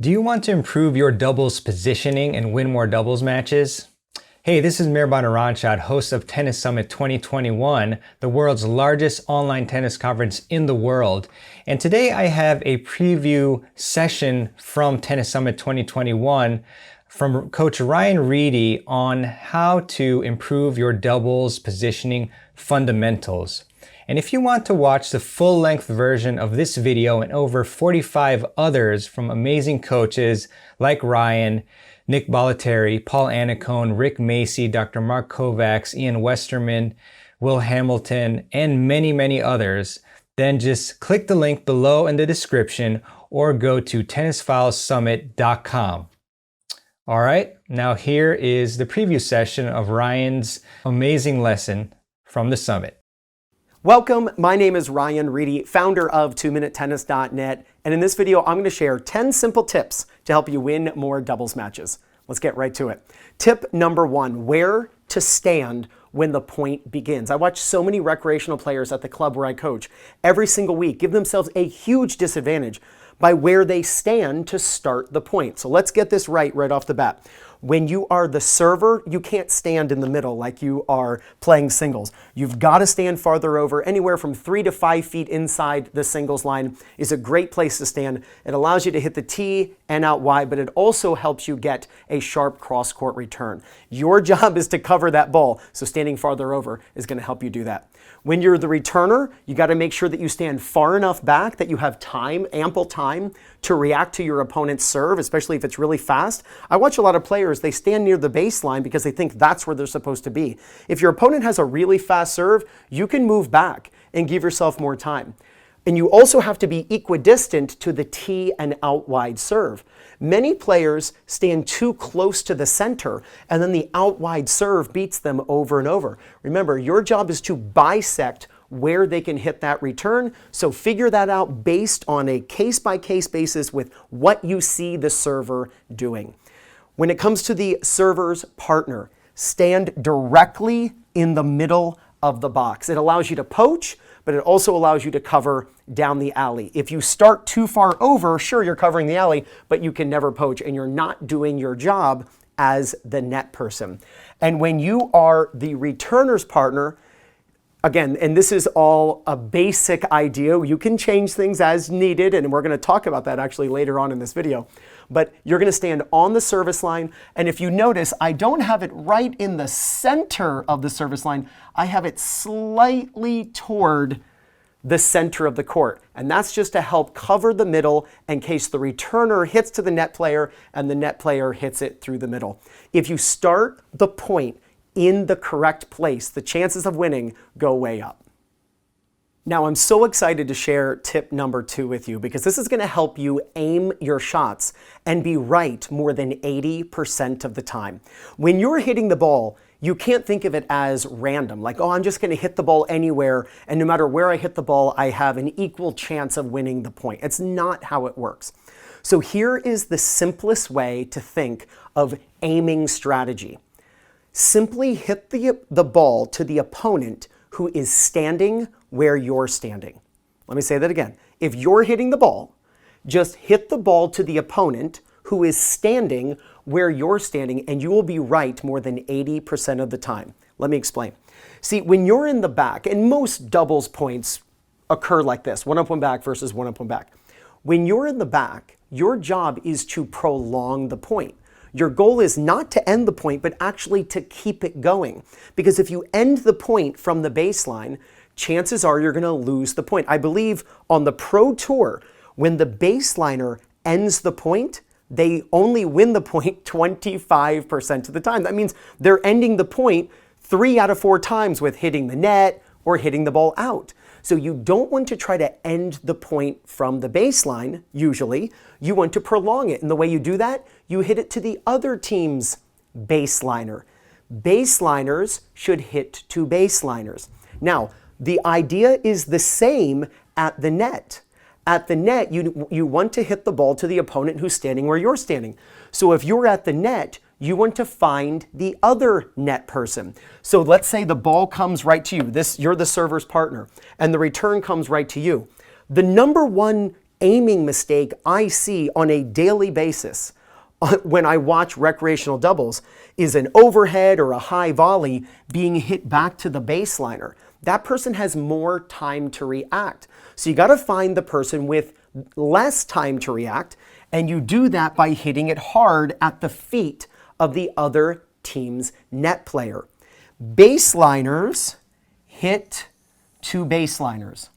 Do you want to improve your doubles positioning and win more doubles matches? Hey, this is Mirban Aranshad, host of Tennis Summit 2021, the world's largest online tennis conference in the world. And today I have a preview session from Tennis Summit 2021 from Coach Ryan Reidy on how to improve your doubles positioning fundamentals. And if you want to watch the full-length version of this video and over 45 others from amazing coaches like Ryan, Nick Bollettieri, Paul Annacone, Rick Macy, Dr. Mark Kovacs, Ian Westerman, Will Hamilton, and many, many others, then just click the link below in the description or go to tennisfilesummit.com. All right, now here is the preview session of Ryan's amazing lesson from the summit. Welcome, my name is Ryan Reidy, founder of 2minutetennis.net, and in this video I'm going to share 10 simple tips to help you win more doubles matches. Let's get right to it. Tip number 1, where to stand when the point begins. I watch so many recreational players at the club where I coach every single week give themselves a huge disadvantage by where they stand to start the point. So let's get this right off the bat. When you are the server, you can't stand in the middle like you are playing singles. You've got to stand farther over. Anywhere from 3 to 5 feet inside the singles line is a great place to stand. It allows you to hit the tee and out wide, but it also helps you get a sharp cross-court return. Your job is to cover that ball, so standing farther over is going to help you do that. When you're the returner, you got to make sure that you stand far enough back that you have time, ample time, to react to your opponent's serve, especially if it's really fast. I watch a lot of players, they stand near the baseline because they think that's where they're supposed to be. If your opponent has a really fast serve, you can move back and give yourself more time. And you also have to be equidistant to the tee and out wide serve. Many players stand too close to the center and then the out wide serve beats them over and over. Remember, your job is to bisect where they can hit that return. So figure that out based on a case-by-case basis with what you see the server doing. When it comes to the server's partner, stand directly in the middle of the box. It allows you to poach, but it also allows you to cover down the alley. If you start too far over, sure, you're covering the alley, but you can never poach and you're not doing your job as the net person. And when you are the returner's partner, again, and this is all a basic idea, you can change things as needed, and we're going to talk about that actually later on in this video. But you're going to stand on the service line, and if you notice, I don't have it right in the center of the service line. I have it slightly toward the center of the court, and that's just to help cover the middle in case the returner hits to the net player and the net player hits it through the middle. If you start the point in the correct place, the chances of winning go way up. Now, I'm so excited to share tip number 2 with you because this is going to help you aim your shots and be right more than 80% of the time. When you're hitting the ball, you can't think of it as random, like, oh, I'm just going to hit the ball anywhere, and no matter where I hit the ball, I have an equal chance of winning the point. It's not how it works. So here is the simplest way to think of aiming strategy. Simply hit the ball to the opponent who is standing where you're standing. Let me say that again. If you're hitting the ball, just hit the ball to the opponent who is standing where you're standing, and you will be right more than 80% of the time. Let me explain. See, when you're in the back, and most doubles points occur like this, 1 up, 1 back versus 1 up, 1 back. When you're in the back, your job is to prolong the point. Your goal is not to end the point, but actually to keep it going. Because if you end the point from the baseline, chances are you're going to lose the point. I believe on the Pro Tour, when the baseliner ends the point, they only win the point 25% of the time. That means they're ending the point 3 out of 4 times with hitting the net or hitting the ball out. So you don't want to try to end the point from the baseline, usually. You want to prolong it. And the way you do that, you hit it to the other team's baseliner. Baseliners should hit to baseliners. Now, the idea is the same at the net. At the net, you want to hit the ball to the opponent who's standing where you're standing. So if you're at the net, you want to find the other net person. So let's say the ball comes right to you. You're the server's partner, and the return comes right to you. The number one aiming mistake I see on a daily basis when I watch recreational doubles is an overhead or a high volley being hit back to the baseliner. That person has more time to react. So you got to find the person with less time to react, and you do that by hitting it hard at the feet of the other team's net player. Baseliners hit to baseliners.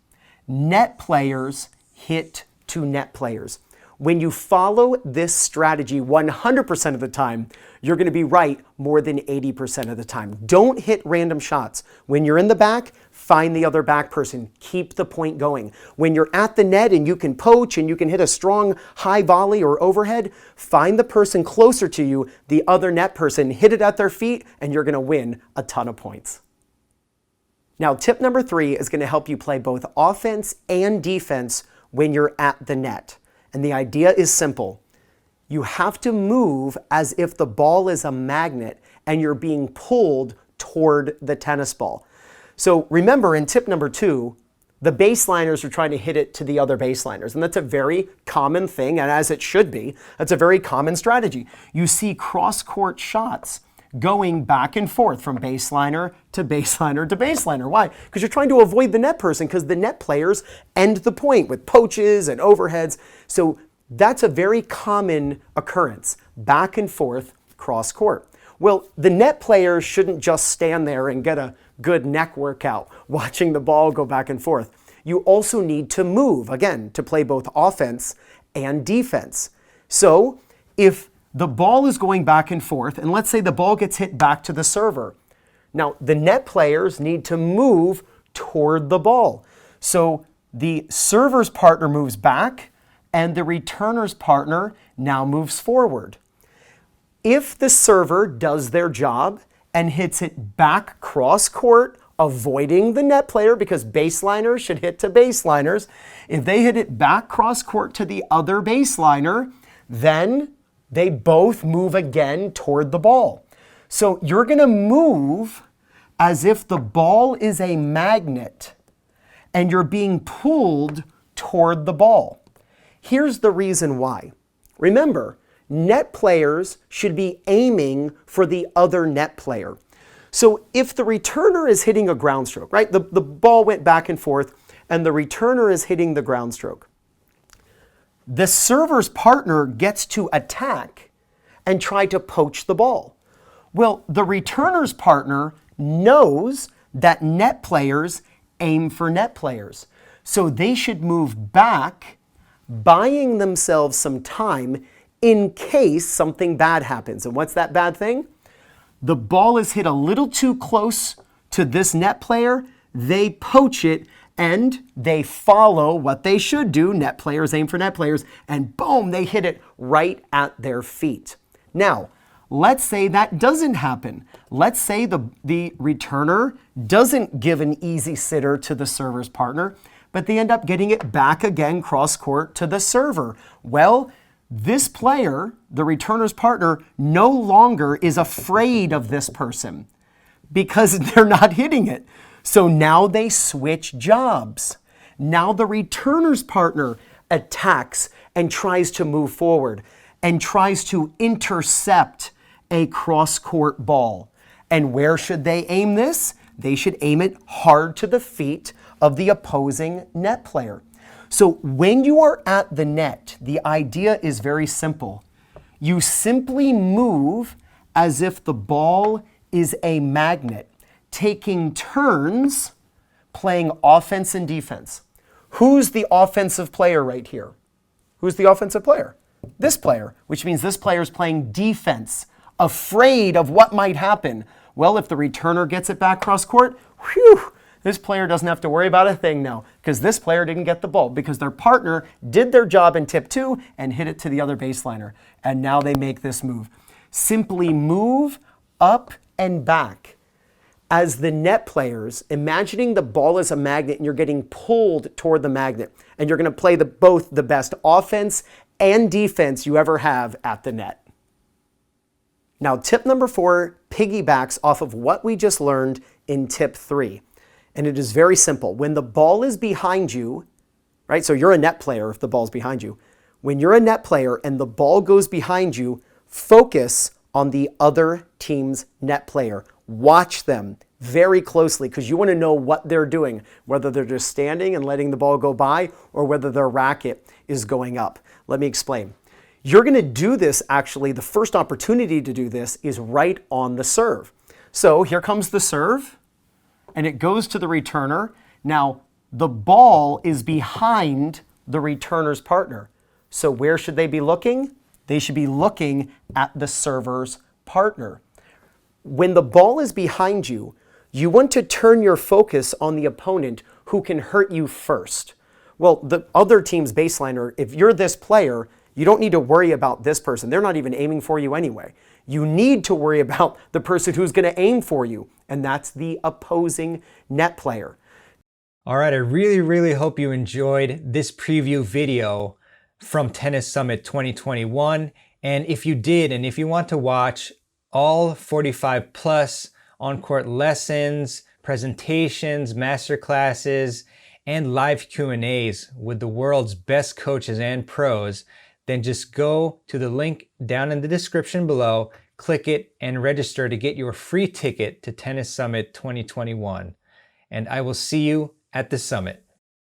Net players hit to net players. When you follow this strategy 100% of the time, you're going to be right more than 80% of the time. Don't hit random shots. When you're in the back, find the other back person. Keep the point going. When you're at the net and you can poach and you can hit a strong high volley or overhead, find the person closer to you, the other net person, hit it at their feet, and you're going to win a ton of points. Now, tip number 3 is going to help you play both offense and defense when you're at the net. And the idea is simple. You have to move as if the ball is a magnet and you're being pulled toward the tennis ball. So remember, in tip number 2, the baseliners are trying to hit it to the other baseliners. And that's a very common thing, and as it should be, that's a very common strategy. You see cross-court shots going back and forth from baseliner to baseliner to baseliner. Why? Because you're trying to avoid the net person, because the net players end the point with poaches and overheads. So that's a very common occurrence, back and forth cross court. Well, the net players shouldn't just stand there and get a good neck workout watching the ball go back and forth. You also need to move, again, to play both offense and defense. So if the ball is going back and forth, and let's say the ball gets hit back to the server. Now, the net players need to move toward the ball. So the server's partner moves back, and the returner's partner now moves forward. If the server does their job and hits it back cross court, avoiding the net player, because baseliners should hit to baseliners, if they hit it back cross court to the other baseliner, then they both move again toward the ball. So you're going to move as if the ball is a magnet and you're being pulled toward the ball. Here's the reason why. Remember, net players should be aiming for the other net player. So if the returner is hitting a ground stroke, right? The ball went back and forth and the returner is hitting the ground stroke. The server's partner gets to attack and try to poach the ball. Well, the returner's partner knows that net players aim for net players. So they should move back, buying themselves some time in case something bad happens. And what's that bad thing? The ball is hit a little too close to this net player, they poach it, and they follow what they should do. Net players aim for net players, and boom, they hit it right at their feet. Now, let's say that doesn't happen. Let's say the returner doesn't give an easy sitter to the server's partner, but they end up getting it back again cross court to the server. Well, this player, the returner's partner, no longer is afraid of this person because they're not hitting it. So now they switch jobs. Now the returner's partner attacks and tries to move forward and tries to intercept a cross-court ball. And where should they aim this? They should aim it hard to the feet of the opposing net player. So when you are at the net, the idea is very simple. You simply move as if the ball is a magnet, taking turns playing offense and defense. Who's the offensive player right here? Who's the offensive player? This player, which means this player is playing defense, afraid of what might happen. Well, if the returner gets it back cross court, whew, this player doesn't have to worry about a thing now because this player didn't get the ball because their partner did their job in tip 2 and hit it to the other baseliner. And now they make this move. Simply move up and back. As the net players, imagining the ball as a magnet and you're getting pulled toward the magnet and you're going to play both the best offense and defense you ever have at the net. Now, tip number 4 piggybacks off of what we just learned in tip 3. And it is very simple. When the ball is behind you, right? So you're a net player if the ball's behind you. When you're a net player and the ball goes behind you, focus on the other team's net player. Watch them very closely because you want to know what they're doing, whether they're just standing and letting the ball go by or whether their racket is going up. Let me explain. You're going to do this actually, the first opportunity to do this is right on the serve. So here comes the serve and it goes to the returner. Now the ball is behind the returner's partner. So where should they be looking? They should be looking at the server's partner. When the ball is behind you, you want to turn your focus on the opponent who can hurt you first. Well, the other team's baseliner, if you're this player, you don't need to worry about this person. They're not even aiming for you anyway. You need to worry about the person who's going to aim for you, and that's the opposing net player. All right, I really hope you enjoyed this preview video from Tennis Summit 2021. And if you did, and if you want to watch all 45 plus on-court lessons, presentations, masterclasses, and live Q&As with the world's best coaches and pros, then just go to the link down in the description below, click it, and register to get your free ticket to Tennis Summit 2021. And I will see you at the summit.